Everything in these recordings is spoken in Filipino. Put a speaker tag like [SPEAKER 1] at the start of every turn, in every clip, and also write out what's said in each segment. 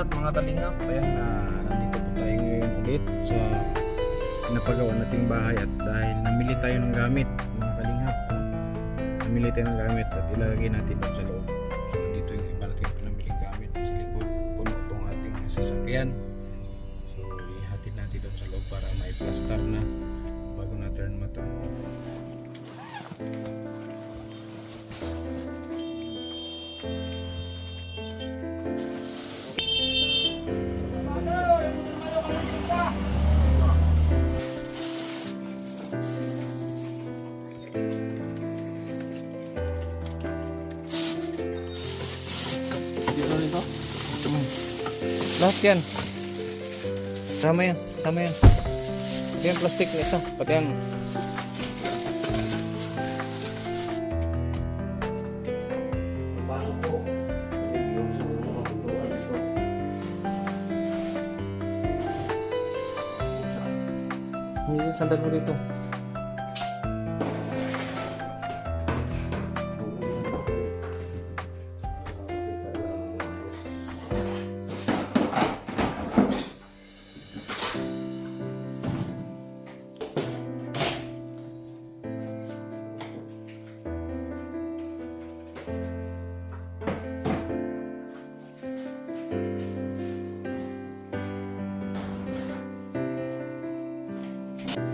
[SPEAKER 1] lahat mga kalingap. Ayan na nandito po tayo ngayon ulit sa napagawa nating bahay at dahil namili tayo ng gamit mga kalingap, namili tayo ng gamit at ilalagay natin doon sa loob. So dito yung iba natin pinamiling gamit sa likod, puno itong ating sasakyan. So ihatid natin doon sa loob para mai-plaster na bago natin ma-turn on. Lahat yan. Sama yan. Sama yan. Pati yung plastic na isa. Pati yan. Hindi, sandal mo dito.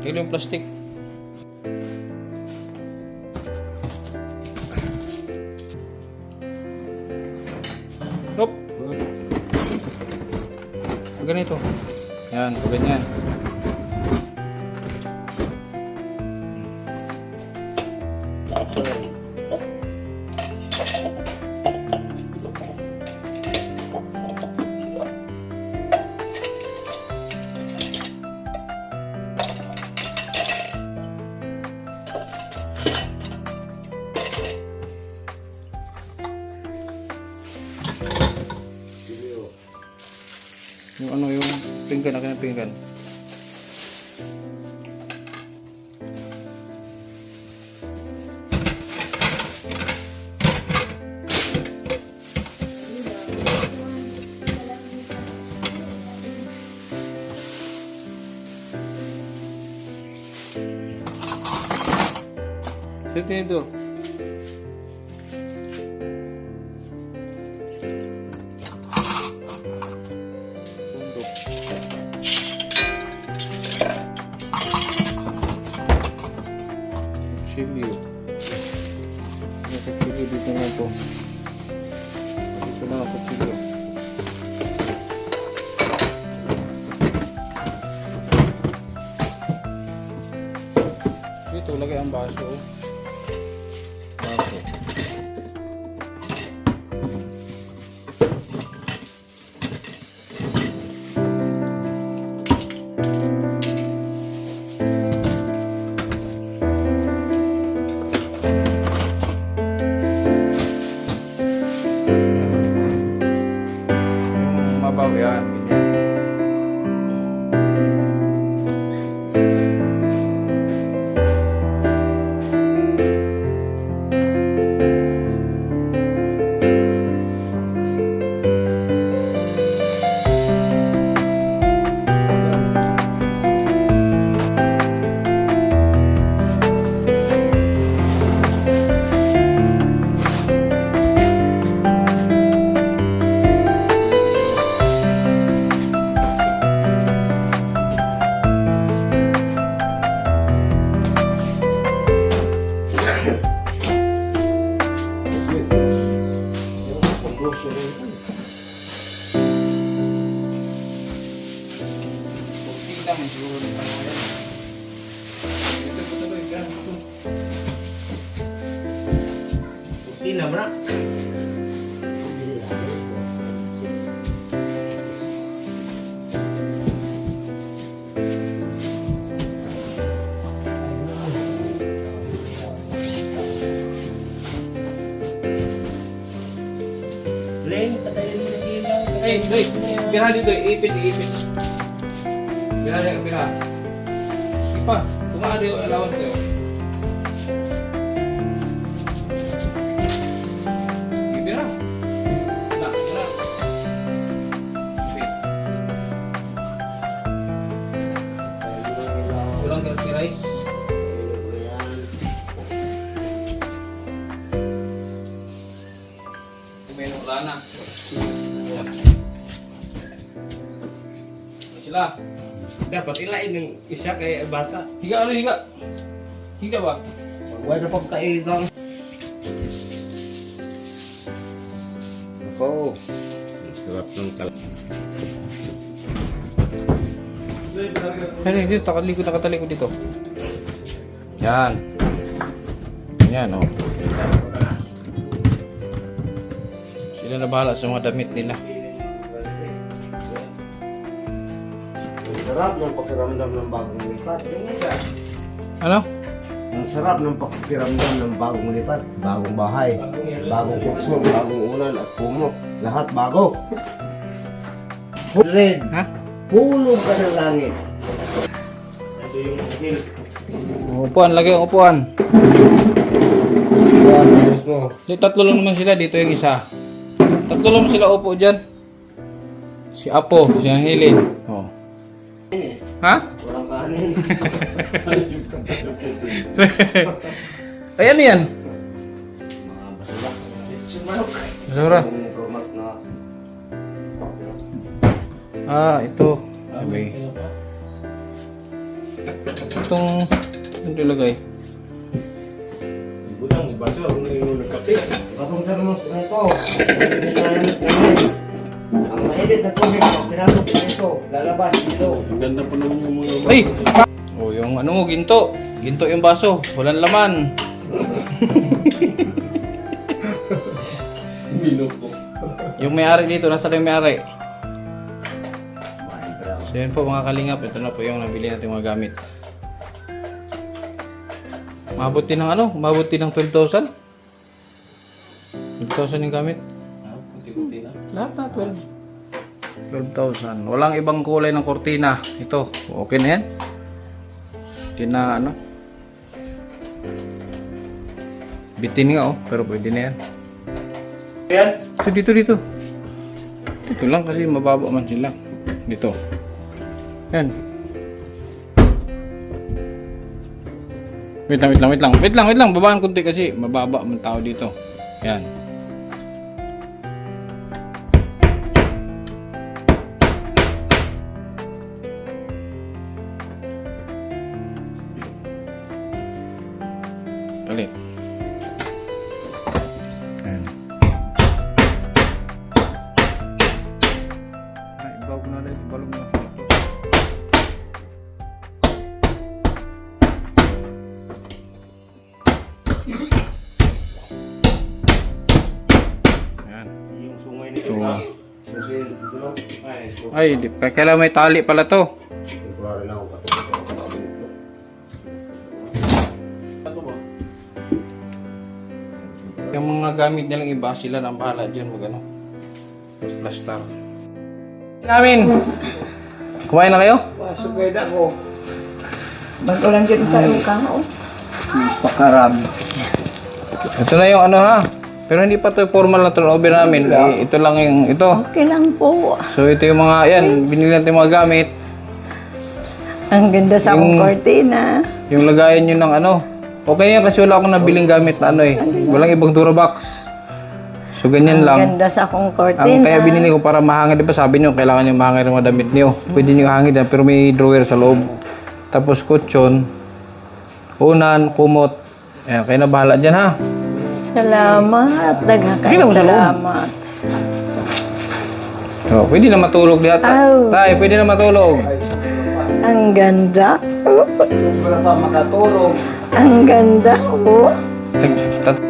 [SPEAKER 1] Hilo yung plastic. Hop! Ganito. Yan, ganyan. Yung ano yung pinggan, akin ang pinggan. Sino tinidor? Kutsilyo. May kutsilyo dito nga po. Dito na ang kutsilyo. Dito lagay ang baso. Baso. Mabaw yan.
[SPEAKER 2] Hindi na bra. Len, patayin mo na ilaw.
[SPEAKER 1] Hey, doy, pira dito, ipit. Pira. Ipa, tumaan dito alawan ko. Pira. Na. wala na. Ayan. Sila.
[SPEAKER 2] Dapat ilain ng isa kay bata.
[SPEAKER 1] Higa ano, higa. Higa ba?
[SPEAKER 2] Wala pagkaigang. Ako. Sarap ng
[SPEAKER 1] Kaya dito, nakatalikod dito. Yan. Yan, oh. Sila na bahala sa mga damit nila.
[SPEAKER 2] Sarap ng pakiramdam ng bagong lipat. Yung isa.
[SPEAKER 1] Ano?
[SPEAKER 2] Ang sarap ng pakiramdam ng bagong lipat. Bagong bahay. Bagong kuksong. Bagong ulan at kumot. Lahat bago. Red.
[SPEAKER 1] Ha?
[SPEAKER 2] Hulog ka ng langit. Ito yung hill.
[SPEAKER 1] Upuan, lagi ang upuan.
[SPEAKER 2] Tapos mo.
[SPEAKER 1] Di, tatlo lang naman sila, dito yung isa. Tatlo lang sila upo dyan. Si Apo, si Angelin. Oh. Ha?
[SPEAKER 2] Walang kanin.
[SPEAKER 1] Ay, ano yan?
[SPEAKER 2] Mga basura. Sumarok.
[SPEAKER 1] Basura.
[SPEAKER 2] Yung format na.
[SPEAKER 1] Ah, ito. Sabi. Itong nilagay.
[SPEAKER 2] Butang basura. Kung yung nagkapit. Batong termos na ito. Pinayamit namin. Ang mainit na tubig. Pag pinasok ito. Lalabas dito. Ang ganda pa naman yung mga...
[SPEAKER 1] Ay! Oh, yung ano mo, ginto. Ginto yung baso. Walang laman.
[SPEAKER 2] Binuko.
[SPEAKER 1] Yung may-ari dito, nasa yung may-ari? So yun po mga kalingap, ito na po yung nabili natin mga gamit. Mabot din ng ano? Mabot din ng 12,000? 12,000 yung gamit?
[SPEAKER 2] Puti-puti na.
[SPEAKER 1] Lahat na 12,000. Walang ibang kulay ng kortina. Ito, okay na yan? Hindi na ano? Bitin nga oh, pero pwede na yan.
[SPEAKER 2] Yan.
[SPEAKER 1] So, dito. Dito lang kasi mababa man sila. Dito. Yan. Wait lang. Babaan kunti kasi mababa man tao dito. Yan. Ulit. Yan. Ay, ibawag na rin. Ibalog na. Yan.
[SPEAKER 2] Yung sungay nito.
[SPEAKER 1] Ito.
[SPEAKER 2] Kasi dito lang.
[SPEAKER 1] Ay, kailangan may tali pala to.
[SPEAKER 2] Temporary lang ako patapos.
[SPEAKER 1] Yung mga gamit nilang iba, sila nang bahala dyan mag ano. Plastar. Namin. Kumain na kayo?
[SPEAKER 2] Pasupweda ko.
[SPEAKER 3] Mag-ulang dito tayo kao.
[SPEAKER 2] Pakarami.
[SPEAKER 1] Ito na yung ano ha. Pero hindi pa to formal na turnover namin. Ito lang yung ito.
[SPEAKER 3] Okay lang po.
[SPEAKER 1] So ito yung mga, yan, binili natin yung mga gamit.
[SPEAKER 3] Ang ganda sa akong kortina.
[SPEAKER 1] Yung lagayan nyo ng ano. Okay yan kasi wala akong nabiling gamit na ano eh. Walang ibang Durabox. So ganyan
[SPEAKER 3] Ang
[SPEAKER 1] lang.
[SPEAKER 3] ganda sa akong
[SPEAKER 1] Ang
[SPEAKER 3] kortina.
[SPEAKER 1] kaya binili ko para mahangin. Di ba sabi nyo, kailangan nyo mahangin yung mga damit nyo. Pwede nyo hangin yan, pero may drawer sa loob. Tapos kutsyon, unan, kumot. Ayan, kayo na bahala dyan ha.
[SPEAKER 3] Salamat. Daghang
[SPEAKER 1] Hindi mo sa loob.
[SPEAKER 3] salamat.
[SPEAKER 1] So, pwede na matulog dihat.
[SPEAKER 3] Ow.
[SPEAKER 1] Tay, pwede na matulog.
[SPEAKER 3] Ang ganda.
[SPEAKER 2] Wala pa makatulong.
[SPEAKER 3] Ang ganda. Oh.
[SPEAKER 1] Tat-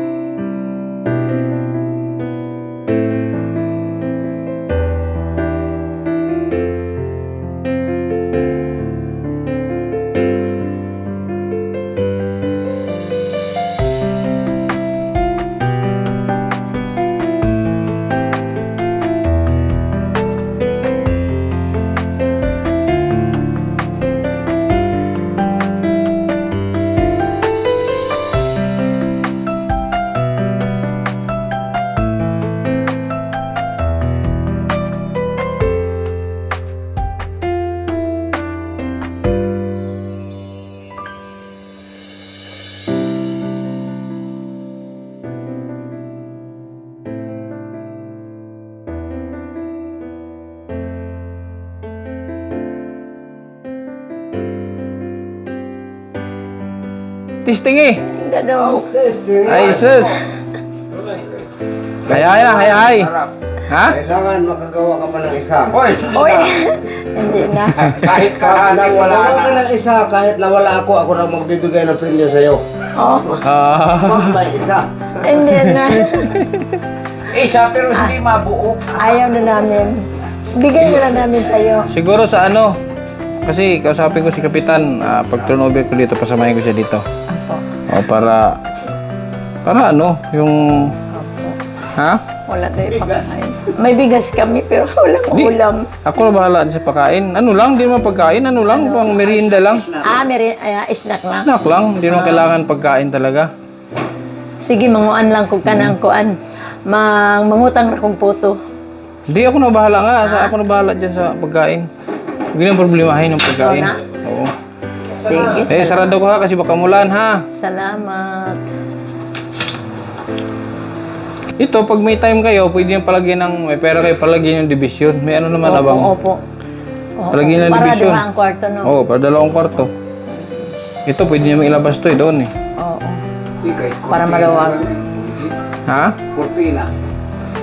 [SPEAKER 1] testing eh.
[SPEAKER 3] Ganda daw.
[SPEAKER 2] Testing.
[SPEAKER 1] Ay, sus. Hayay na, hayay.
[SPEAKER 2] Harap.
[SPEAKER 1] Ha?
[SPEAKER 2] Kailangan makagawa ka pa ng isa.
[SPEAKER 3] Oy, hindi na.
[SPEAKER 2] Kahit kahit wala ka ng isa, kahit nawala ako na magbibigay ng premyo sa'yo.
[SPEAKER 3] Oh,
[SPEAKER 1] Ah.
[SPEAKER 2] May isa.
[SPEAKER 3] hindi na.
[SPEAKER 2] Isa pero hindi mabuo.
[SPEAKER 3] Ayaw na namin. Bigay na lang namin sa'yo.
[SPEAKER 1] Siguro sa ano, kasi kausapin ko si Kapitan, pag turnover ko dito, pasamahin ko siya dito.
[SPEAKER 3] Opo.
[SPEAKER 1] O para ano, yung, ha?
[SPEAKER 3] Wala tayo pagkain. May bigas kami pero walang
[SPEAKER 1] Di.
[SPEAKER 3] ulam.
[SPEAKER 1] Ako na bahala sa pagkain. Ano lang, di naman pagkain, ano lang, pang merienda lang.
[SPEAKER 3] Meron, snack lang.
[SPEAKER 1] Snack lang, di naman kailangan pagkain talaga.
[SPEAKER 3] Sige, manguan lang kung kanang kuan. Mangutang ra kong puto.
[SPEAKER 1] Hindi, ako na bahala nga. Ako na bahala dyan sa pagkain. Huwag nang problemahin ng pagkain.
[SPEAKER 3] Ikaw na?
[SPEAKER 1] Oo.
[SPEAKER 3] Sige,
[SPEAKER 1] Sarado ko ha kasi baka mulan ha.
[SPEAKER 3] salamat.
[SPEAKER 1] Ito, pag may time kayo, pwede nyo palagyan ng, may pera kayo palagyan yung division. May ano naman abang.
[SPEAKER 3] Opo.
[SPEAKER 1] Palagyan ng
[SPEAKER 3] Para
[SPEAKER 1] division.
[SPEAKER 3] diba ang kwarto, no?
[SPEAKER 1] Oo, para 2 kwarto. Ito, pwede nyo ilabas to doon eh.
[SPEAKER 3] Oo. Para maluwag.
[SPEAKER 1] Ha?
[SPEAKER 2] Cortina.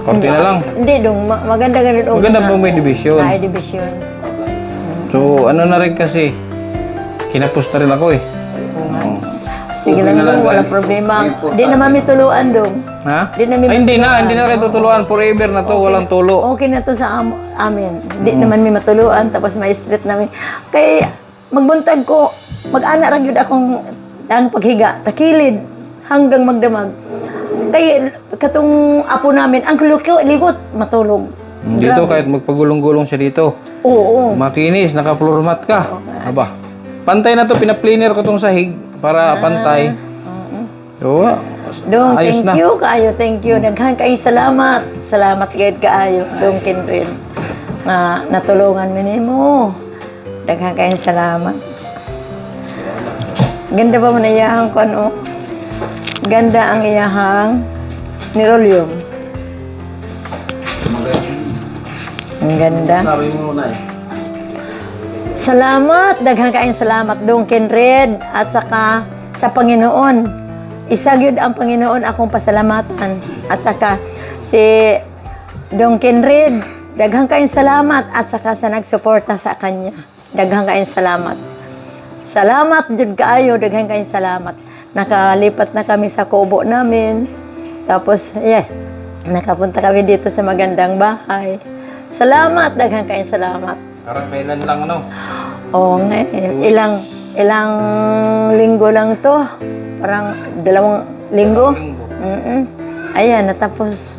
[SPEAKER 1] Korte na lang.
[SPEAKER 3] Hindi dong, maganda ganun.
[SPEAKER 1] Maganda po may division.
[SPEAKER 3] Ay, division.
[SPEAKER 1] So, ano na rin kasi, kinapos na rin ako eh. Oo.
[SPEAKER 3] Sige lang dong, walang problema. Di naman may tuluan dong.
[SPEAKER 1] Ha?
[SPEAKER 3] Di namin
[SPEAKER 1] Ay, hindi na kayo tutuluan. Forever na to, walang tulo.
[SPEAKER 3] Okay na to sa amin. Di naman may matuluan, tapos may street namin. Kaya magbuntag ko, mag-ana ra gyud akong ang paghiga, takilid, hanggang magdamag. Kaya katong apo namin, ang ligot, matulog.
[SPEAKER 1] Dito, kahit magpagulong-gulong siya dito.
[SPEAKER 3] Oo.
[SPEAKER 1] Makinis, naka-floor mat ka. Aba. Pantay na to, pinapliner ko tong sahig para pantay. Oo.
[SPEAKER 3] Dong,
[SPEAKER 1] Ayos
[SPEAKER 3] thank
[SPEAKER 1] na.
[SPEAKER 3] you kaayo, thank you. Daghan kay salamat. Salamat gayud kaayo, Dong Kinrin. Na natulungan mi nimo. Daghan kay salamat. Ganda ba man iyahang kon oh? Ganda ang iyahang nirolyum. Ang ganda.
[SPEAKER 2] Sabi mo na eh.
[SPEAKER 3] Salamat, daghan kayong salamat Dong Kinred at saka sa Panginoon. Isa gyud ang Panginoon akong pasalamatan at saka si Dong Kinred, daghan kayong salamat at saka sa nagsuporta sa kanya. Daghan kayong salamat. Salamat jud kaayo, daghan kayong salamat. Nakalipat na kami sa kubo namin. Tapos, nakapunta kami dito sa magandang bahay. Salamat, daghan kayong salamat.
[SPEAKER 1] Parang kailan lang ano?
[SPEAKER 3] Oo nga eh. Ilang linggo lang to. Parang 2 linggo. Ayan, natapos.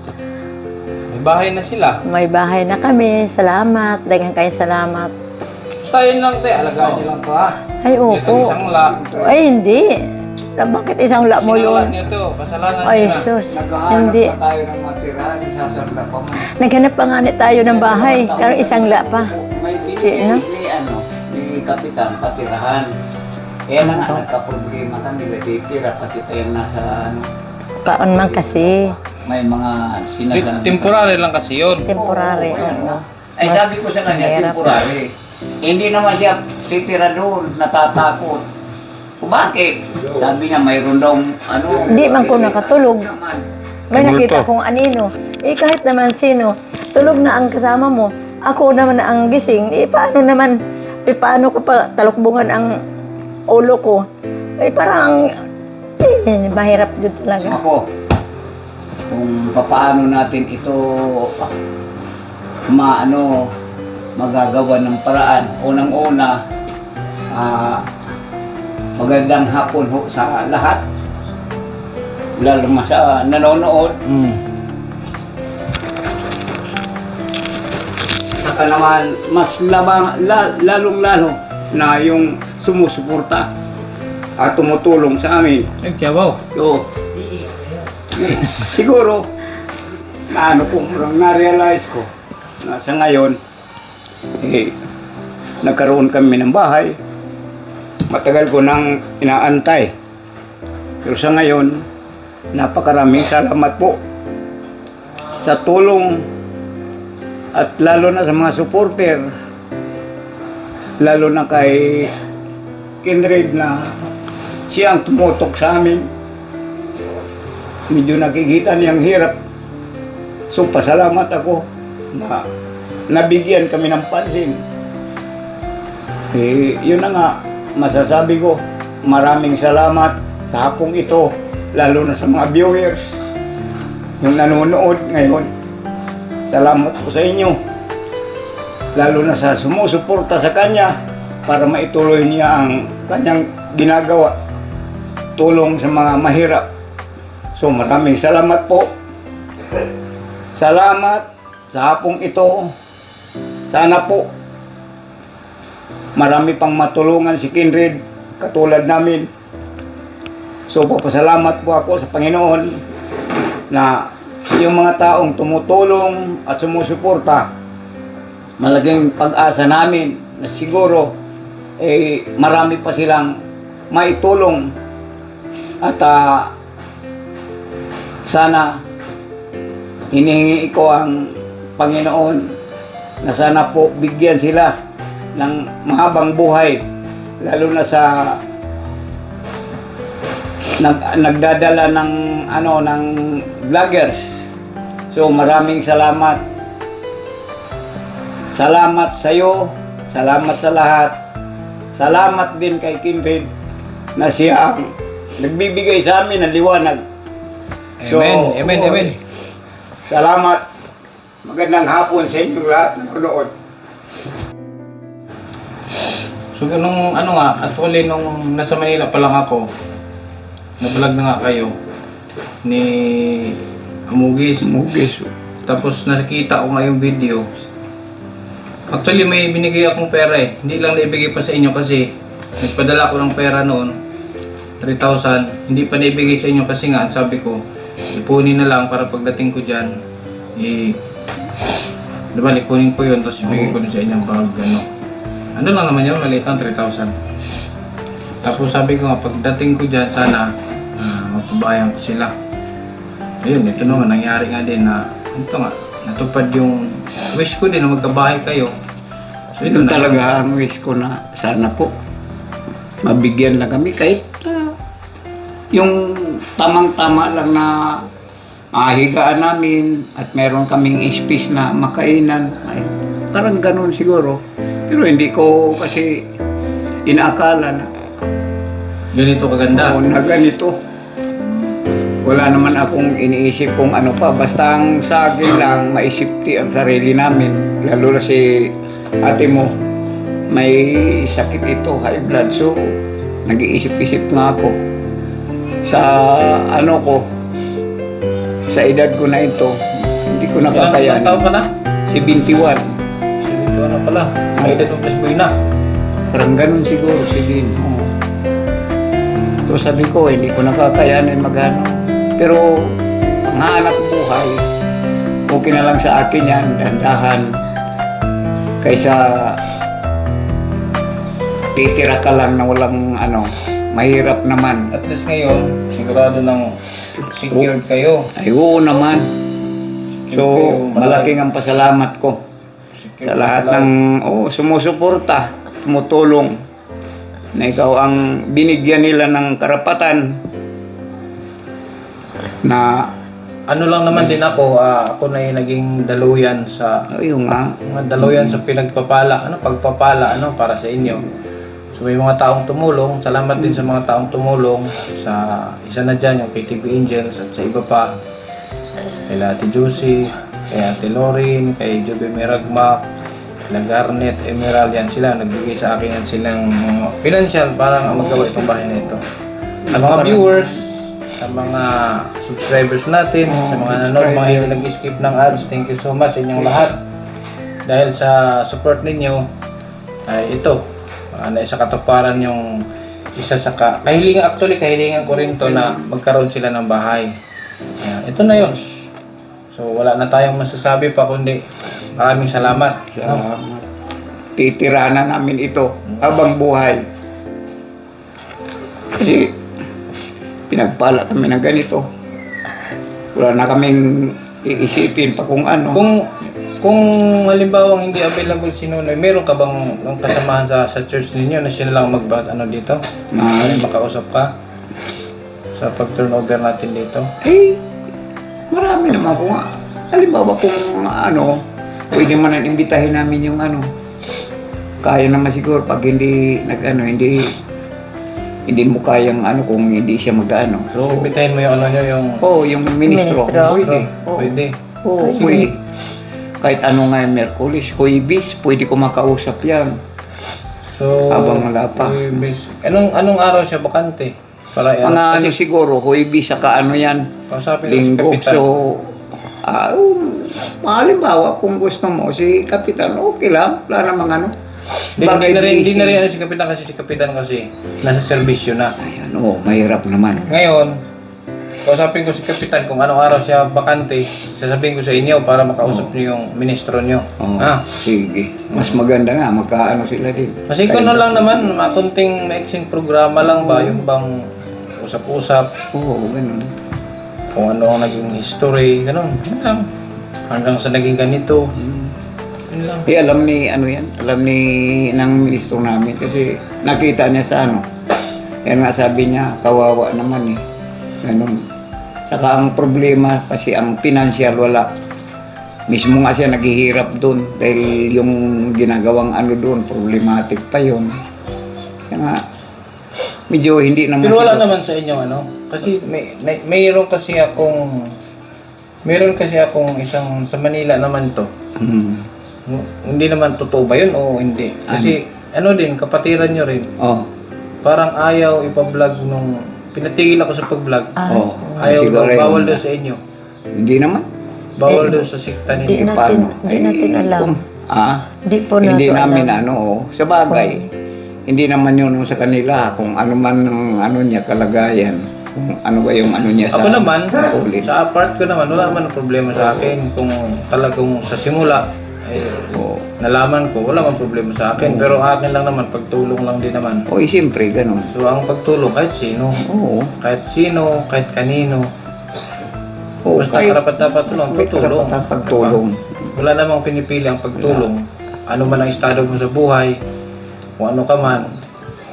[SPEAKER 1] May bahay na sila.
[SPEAKER 3] May bahay na kami. Salamat. Daghang kayong salamat.
[SPEAKER 1] Basta yun lang tayo, alagaan nyo lang to ha.
[SPEAKER 3] Ay,
[SPEAKER 1] Ito
[SPEAKER 3] opo.
[SPEAKER 1] isang la.
[SPEAKER 3] Ay, hindi. Bakit isang la mo
[SPEAKER 1] Sinawan
[SPEAKER 3] yun?
[SPEAKER 1] nyo to, kasalanan
[SPEAKER 3] Ay,
[SPEAKER 1] nyo na.
[SPEAKER 3] sus. Hindi.
[SPEAKER 2] tayo ng matirahan, isasarla pa man.
[SPEAKER 3] Naghanap pa nga tayo ng bahay. Pero isang la pa.
[SPEAKER 2] May
[SPEAKER 3] Di, no?
[SPEAKER 2] ni Kapitan, patirahan. Kaya na nga, nagka-problema kami, titira, pati tayong nasa ano,
[SPEAKER 3] Kaon man kasi.
[SPEAKER 2] may mga sinasabi.
[SPEAKER 1] Temporary lang kasi yun.
[SPEAKER 3] Temporary. Oo.
[SPEAKER 2] Ay sabi ko sa kanya,
[SPEAKER 3] Mahirap.
[SPEAKER 2] temporary. Hindi naman siya titira doon, natatakot. O bakit? Sabi niya, mayroon daw, ano...
[SPEAKER 3] Hindi man ko nakatulog.
[SPEAKER 2] naman.
[SPEAKER 3] May
[SPEAKER 1] Ang
[SPEAKER 3] nakita
[SPEAKER 1] multo.
[SPEAKER 3] kong anino. Kahit naman sino, tulog na ang kasama mo. Ako naman na ang gising. Paano ko pa talukbungan ang ulo ko? Parang, mahirap yun talaga.
[SPEAKER 2] Ako, kung papaano natin ito magagawa ng paraan. Unang-una, magandang hapon ho sa lahat. Lalo na sa nanonood. Saka naman, mas lalong-lalo na yung sumusuporta at tumutulong sa amin.
[SPEAKER 1] Ay, kiyabaw.
[SPEAKER 2] So, siguro, na-realize ko na sa ngayon, nagkaroon kami ng bahay. Matagal ko nang inaantay. Pero sa ngayon, napakaraming salamat po sa tulong at lalo na sa mga supporter, lalo na kay Kindred na siya ang tumutok sa amin. Medyo nakikita niyang hirap. So pasalamat ako na nabigyan kami ng pansin. Yun na nga, masasabi ko, maraming salamat sa hapong ito, lalo na sa mga viewers, yung nanonood ngayon. Salamat po sa inyo, lalo na sa sumusuporta sa kanya para maituloy niya ang kanyang ginagawa, tulong sa mga mahirap. So maraming salamat po. Salamat sa hapong ito. Sana po marami pang matulungan si Kindred katulad namin. So papasalamat po ako sa Panginoon na yung mga taong tumutulong at sumusuporta, malaking pag-asa namin na siguro marami pa silang maitulong at sana hinihingi ko ang Panginoon na sana po bigyan sila ng mahabang buhay, lalo na sa nagdadala ng ng vloggers. So maraming salamat. Salamat sa iyo, salamat sa lahat. Salamat din kay Kindred na siya ang nagbibigay sa amin ng liwanag.
[SPEAKER 1] Amen.
[SPEAKER 2] Salamat. Magandang hapon sa inyong lahat na nanonood.
[SPEAKER 1] So nung actually nung nasa Manila pa lang ako, na-vlog na nga kayo ni Amugis. Tapos nakita ko nga yung video. Actually may binigay akong pera Hindi lang naibigay pa sa inyo kasi nagpadala ko ng pera noon, 3,000. Hindi pa naibigay sa inyo kasi nga sabi ko, ipunin na lang para pagdating ko dyan, diba, ipunin ko yun, tapos ibigay ko sa inyo pag ano lang naman yun, maliit lang, 3,000. Tapos sabi ko nga, pagdating ko dyan, sana mapabayan ko sila. Ayun, ito naman, nangyari nga din na, ito nga, natupad yung wish ko din na magkabahay kayo. So
[SPEAKER 2] Ito talaga ang wish ko na sana po mabigyan lang kami kahit yung tamang-tama lang na mahigaan namin at meron kaming space na makainan. Ay, parang ganun siguro. Pero hindi ko kasi inaakala na
[SPEAKER 1] ganito kaganda.
[SPEAKER 2] na ganito. Wala naman akong iniisip kung ano pa. Basta ang sa akin lang, maisipti ang sarili namin. Lalo na si ate mo, may sakit ito, high blood. So, nag-iisip-isip nga ako. Sa sa edad ko na ito, hindi ko nakakayanin.
[SPEAKER 1] Ilang taon ka na?
[SPEAKER 2] 71.
[SPEAKER 1] 71 na pala. May edad mo plus boy na.
[SPEAKER 2] Parang ganun siguro, sige. So sabi ko, hindi ko nakakayanin magano. Pero ang hanap buhay, okay na lang sa akin yan, dandahan. Kaysa titira ka lang na walang mahirap naman.
[SPEAKER 1] At least ngayon, sigurado nang secured kayo.
[SPEAKER 2] Ay oo naman. So malaking ang pasalamat ko sa lahat ng sumusuporta, tumutulong, na ikaw ang binigyan nila ng karapatan na
[SPEAKER 1] Ano lang naman din ako na yung naging daluyan sa
[SPEAKER 2] ayun nga.
[SPEAKER 1] mga daluyan sa pinagpapala, pagpapala para sa inyo. So may mga taong tumulong, salamat din sa mga taong tumulong sa isa na dyan, yung KTV Angels at sa iba pa. Kay Ate Juicy, kay Ate Lorin, kay Joby Miragmac, kay Garnet, Emerald, yan sila, nagbigay sa akin yan silang financial para magawa itong bahay na ito. Sa mga viewers, sa mga subscribers natin, sa mga nanonood, mga hindi nag-skip ng ads, thank you so much sa inyong lahat. Dahil sa support ninyo, ay ito, naisa katuparan yung isa sa kahilingan ko rin to na magkaroon sila ng bahay. Ito na yun. So wala na tayong masasabi pa kundi maraming salamat.
[SPEAKER 2] Salamat. Titirahan na namin ito habang buhay. Kasi pinagpala kami ng ganito. Wala na kaming iisipin pa kung ano.
[SPEAKER 1] Kung halimbawa hindi available si Nonoy, meron ka bang kasamahan sa church ninyo na siya lang dito? Makausap ka? sa pag-turnover natin dito?
[SPEAKER 2] Eh, marami naman kung halimbawa kung pwede man ang imbitahin namin yung kaya naman siguro pag hindi hindi mo kayang kung hindi siya So,
[SPEAKER 1] Imbitahin mo yung
[SPEAKER 2] yung ministro.
[SPEAKER 3] Ministro.
[SPEAKER 2] Pwede.
[SPEAKER 1] Pwede.
[SPEAKER 2] Oo,
[SPEAKER 1] Sige.
[SPEAKER 2] pwede. Kahit Merkulis, Huwebes, pwede ko makausap yan.
[SPEAKER 1] So,
[SPEAKER 2] Habang wala pa.
[SPEAKER 1] Anong araw siya bakante? Para
[SPEAKER 2] Mga siguro, Huwebes, saka yan,
[SPEAKER 1] kausapin ko si
[SPEAKER 2] Linggo.
[SPEAKER 1] Kapitan.
[SPEAKER 2] So, halimbawa, kung gusto mo, si Kapitan, okay lang. Wala namang
[SPEAKER 1] Hindi na rin si Kapitan kasi nasa serbisyo na.
[SPEAKER 2] Ayan, mahirap naman.
[SPEAKER 1] Ngayon, kausapin ko si Kapitan kung anong araw siya bakante, sasabihin ko sa inyo para makausap niyo yung ministro niyo.
[SPEAKER 2] Sige. Mas maganda nga, sila din.
[SPEAKER 1] Kasi kung lang naman, makunting maiksing programa lang ba, yung bang usap-usap,
[SPEAKER 2] Oo, ganun.
[SPEAKER 1] kung ano ang naging history, gano'n. Yun lang. Hanggang sa naging ganito. Yun lang.
[SPEAKER 2] Alam ni ng ministro namin kasi nakita niya sa Yan nga sabi niya, kawawa naman Ganun. Saka ang problema kasi ang financial wala. Mismo nga siya naghihirap doon dahil yung ginagawang doon, problematic pa yun. Kaya nga, medyo hindi naman
[SPEAKER 1] Pero wala
[SPEAKER 2] siya-
[SPEAKER 1] naman sa inyo kasi mayroon kasi akong isang sa Manila naman to. Hindi naman totoo ba yun o hindi? Kasi din, kapatiran nyo rin. Parang ayaw ipa-vlog nung pinatigil ako sa pag-vlog. Ayaw
[SPEAKER 2] siguro
[SPEAKER 1] daw, bawal
[SPEAKER 2] yun.
[SPEAKER 1] daw sa inyo.
[SPEAKER 2] Hindi naman.
[SPEAKER 1] Bawal daw sa sikta
[SPEAKER 3] Di
[SPEAKER 1] ninyo.
[SPEAKER 3] natin alam. Di po
[SPEAKER 2] Hindi
[SPEAKER 3] natin
[SPEAKER 2] namin
[SPEAKER 3] alam.
[SPEAKER 2] sa bagay. Hindi naman yun sa kanila kung ano man ang niya kalagayan. Kung ano ba yung niya sa
[SPEAKER 1] Ako naman,
[SPEAKER 2] ulit.
[SPEAKER 1] sa apart ko naman, wala man problema sa akin. Kung talagang sa simula,
[SPEAKER 2] Oo.
[SPEAKER 1] nalaman ko, wala man problema sa akin. Pero akin lang naman, pagtulong lang din naman.
[SPEAKER 2] Siyempre, ganun.
[SPEAKER 1] So, ang pagtulong, kahit sino.
[SPEAKER 2] Oo.
[SPEAKER 1] Kahit kanino.
[SPEAKER 2] Oo,
[SPEAKER 1] Basta karapat-dapat tulong,
[SPEAKER 2] may
[SPEAKER 1] pagtulong.
[SPEAKER 2] karapatan pagtulong.
[SPEAKER 1] Wala namang pinipili ang pagtulong. Ano man ang estado mo sa buhay, kung ano ka man.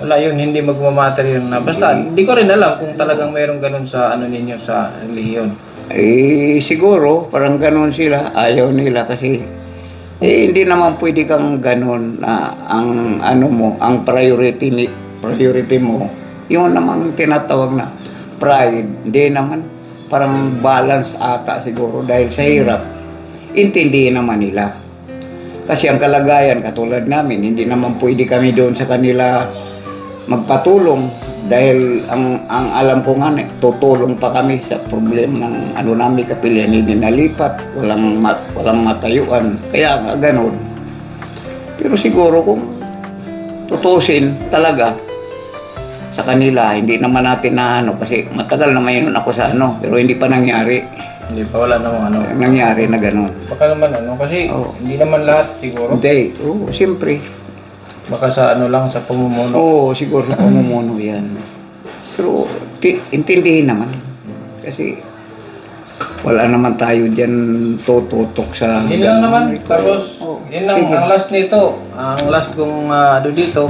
[SPEAKER 1] Wala yun, hindi magmamatter yun na. Basta, hindi ko rin alam kung talagang mayroong ganun sa ninyo sa relihiyon.
[SPEAKER 2] Siguro, parang ganun sila. Ayaw nila kasi hindi naman pwede kang ganun na ang priority mo, yun namang tinatawag na pride. Hindi naman. Parang balance ata siguro dahil sa hirap. Intindihin naman nila. Kasi ang kalagayan, katulad namin, hindi naman pwede kami doon sa kanila magpatulong dahil ang alam ko nga, tutulong pa kami sa problema ng namin kapilian, hindi nalipat, walang matayuan. Kaya nga ganun. Pero siguro kung tutusin talaga sa kanila, hindi naman natin kasi matagal naman yun ako sa pero hindi pa nangyari.
[SPEAKER 1] Hindi pa, wala namang
[SPEAKER 2] Nangyari na ganun.
[SPEAKER 1] Baka naman kasi hindi naman lahat siguro.
[SPEAKER 2] Hindi, siyempre.
[SPEAKER 1] Baka sa lang, sa pamumuno.
[SPEAKER 2] Siguro sa pamumuno yan. Pero intindihin naman. Kasi wala naman tayo dyan tututok sa...
[SPEAKER 1] Yun lang naman. Tapos, yun lang,
[SPEAKER 2] sige.
[SPEAKER 1] ang last nito, ang last kong dito,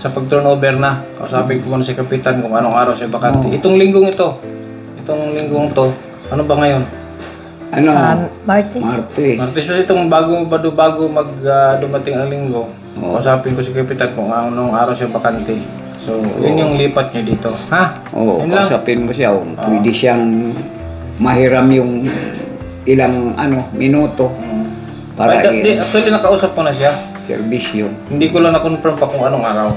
[SPEAKER 1] sa pag-turnover na. Kausapin ko muna si Kapitan kung anong araw siya bakante. Itong linggong to, ano ba ngayon?
[SPEAKER 3] Martes.
[SPEAKER 2] Martes.
[SPEAKER 1] So itong bago dumating ang linggo, kausapin ko si Kapitan kung anong araw siya bakante. So, yun yung lipat niya dito. Ha?
[SPEAKER 2] Oo,
[SPEAKER 1] Yun lang.
[SPEAKER 2] kausapin mo siya. Pwede siyang mahiram yung ilang minuto para
[SPEAKER 1] Actually, nakausap ko na siya.
[SPEAKER 2] servisyo.
[SPEAKER 1] Hindi ko lang na-confirm pa kung anong araw.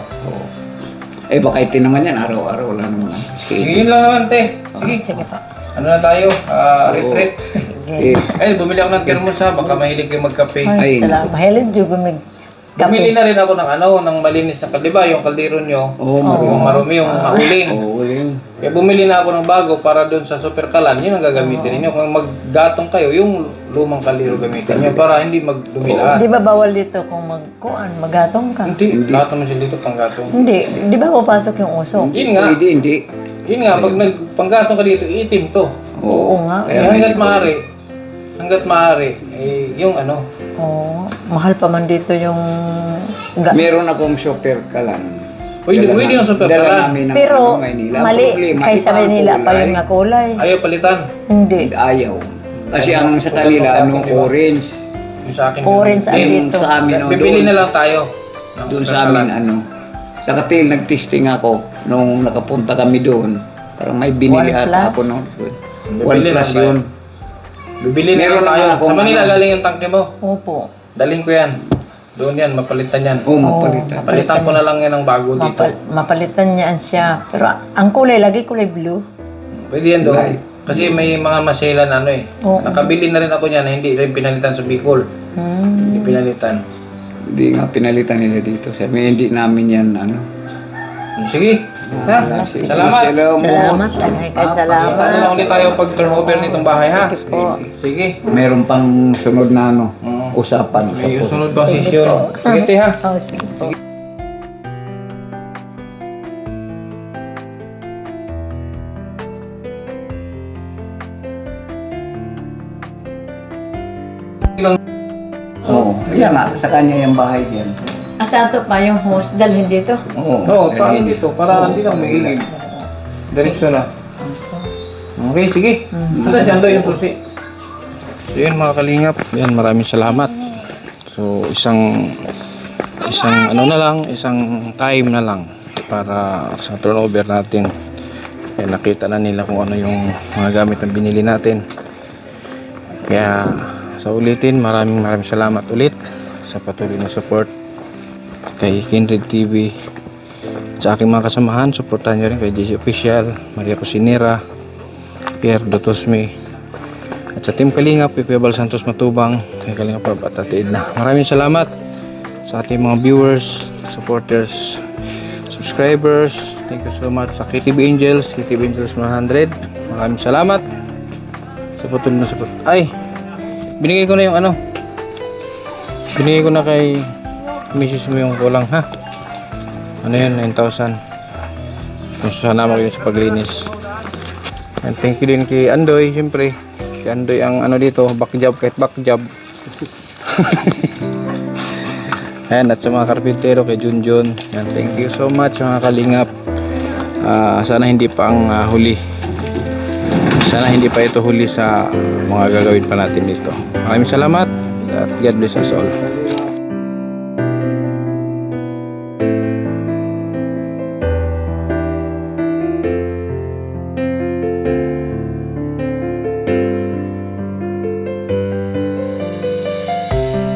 [SPEAKER 2] Baka ito naman yan, araw-araw wala naman.
[SPEAKER 1] Sige, yun lang naman, te. Sige.
[SPEAKER 3] Sige po.
[SPEAKER 1] Ano na tayo? Retreat. Ay, bumili ako ng thermos ha. Baka mahilig kayo magkape.
[SPEAKER 2] Ay,
[SPEAKER 3] Salamat. Mahilig dyan gumig.
[SPEAKER 1] Bumili na rin ako ng malinis na kaldiba, yung kaldero nyo. Yung marumi, yung mauling.
[SPEAKER 2] uling.
[SPEAKER 1] Kaya bumili na ako ng bago para doon sa Super Kalan. Yun ang gagamitin ninyo. Kung maggatong kayo, yung lumang kaldero gamitin nyo para hindi magdumi lahat.
[SPEAKER 3] Di ba bawal dito kung magatong ka?
[SPEAKER 1] Hindi. Lahat naman sila dito panggatong.
[SPEAKER 3] Hindi. Di ba papasok yung usok?
[SPEAKER 1] Yun nga.
[SPEAKER 2] Hindi.
[SPEAKER 1] Yun nga, pag nagpanggatong ka dito, itim to.
[SPEAKER 3] Oo nga.
[SPEAKER 2] Kaya
[SPEAKER 1] Hanggat maaari, yung
[SPEAKER 3] Oo. Mahal pa man dito yung gas.
[SPEAKER 2] Meron akong super kalan.
[SPEAKER 1] Pwede yung sa
[SPEAKER 2] Dala
[SPEAKER 1] pagkalan.
[SPEAKER 2] namin ng
[SPEAKER 3] Pero
[SPEAKER 2] Maynila.
[SPEAKER 3] mali,
[SPEAKER 2] Problema,
[SPEAKER 3] kaysa
[SPEAKER 2] iba ang
[SPEAKER 3] Manila pa
[SPEAKER 2] kulay.
[SPEAKER 3] yung nga kulay.
[SPEAKER 1] Ayaw palitan.
[SPEAKER 3] Hindi.
[SPEAKER 2] Ayaw. Kasi ang sa kanila, orange.
[SPEAKER 1] Yung sa akin.
[SPEAKER 3] Orange ang
[SPEAKER 1] Hindi.
[SPEAKER 3] dito.
[SPEAKER 2] Sa amin,
[SPEAKER 1] Bibili
[SPEAKER 2] doon.
[SPEAKER 1] na lang tayo. ng
[SPEAKER 2] Doon sa
[SPEAKER 1] pagkalan.
[SPEAKER 2] amin, Sa Katil, nag-testing ako nung nakapunta kami doon. Parang may binili
[SPEAKER 3] One
[SPEAKER 2] ata
[SPEAKER 3] plus?
[SPEAKER 2] ako noon.
[SPEAKER 1] Bibili
[SPEAKER 2] 1
[SPEAKER 1] lang
[SPEAKER 2] plus
[SPEAKER 1] tayo.
[SPEAKER 2] yun.
[SPEAKER 1] Bibili na
[SPEAKER 2] Meron
[SPEAKER 1] lang tayo.
[SPEAKER 2] naman akong
[SPEAKER 1] Sa Manila
[SPEAKER 2] ano.
[SPEAKER 1] galing yung tangke mo.
[SPEAKER 3] Opo.
[SPEAKER 1] Daling ko yan. Doon yan, mapalitan yan.
[SPEAKER 2] Oo, mapalitan.
[SPEAKER 1] Palitan ko na lang yan ng bago dito.
[SPEAKER 3] Mapalitan niyan siya. Pero ang kulay, lagi kulay blue.
[SPEAKER 1] Pwede yan doon.
[SPEAKER 2] Light.
[SPEAKER 1] Kasi may mga maselan
[SPEAKER 3] Oo.
[SPEAKER 1] Nakabili na rin ako niyan na hindi rin pinalitan sa Bicol. Hindi pinalitan.
[SPEAKER 2] Hindi nga pinalitan nila dito. Sabi, hindi namin yan,
[SPEAKER 1] Sige. Ha?
[SPEAKER 2] Sige.
[SPEAKER 1] Salamat.
[SPEAKER 3] Salamat. Tagay kay
[SPEAKER 1] Punta na
[SPEAKER 3] salamat.
[SPEAKER 1] lang ulit tayo pag turnover nitong bahay ha.
[SPEAKER 3] Sige po.
[SPEAKER 1] Sige.
[SPEAKER 2] Meron pang sunod na usapan.
[SPEAKER 1] May sunod bang sesyon? Sige te ha.
[SPEAKER 3] Oh, sige po.
[SPEAKER 2] Oo. Kaya nga, sa kanya yung bahay diyan.
[SPEAKER 3] Asanto pa yung host, dalhin dito.
[SPEAKER 2] Oo.
[SPEAKER 1] Oo, pahin dito para hindi lang maigib. Diretso na. Okay, sige. Basta dyan daw yung susi. So yun mga kalingap. Yan, maraming salamat. So isang isang time na lang para sa turnover natin. Kaya nakita na nila kung ano yung mga gamit na binili natin. Kaya sa ulitin, maraming salamat ulit sa patuloy na support kay Kindred TV. Sa aking mga kasamahan, supportahan nyo rin kay JC Official, Maria Cusinera, Pierre Dotosme, at sa Team Kalingap, Pipebal Santos Matubang, kay Kalingap Rob at Ate Edna. Maraming salamat sa ating mga viewers, supporters, subscribers. Thank you so much sa KTV Angels 100. Maraming salamat sa patuloy na support. Ay, binigay ko na yung binigay ko na kay Mrs. mo yung kulang ha. Ano yun, 9,000. Kung sana mo yun sa paglinis. And thank you din kay Andoy, siyempre. Si Andoy ang dito, back job kahit back job. Ayan, at sa mga karpintero kay Junjun. Ayan, thank you so much mga kalingap. Sana hindi pa ang huli. Sana hindi pa ito huli sa mga gagawin pa natin dito. Maraming salamat at God bless us all.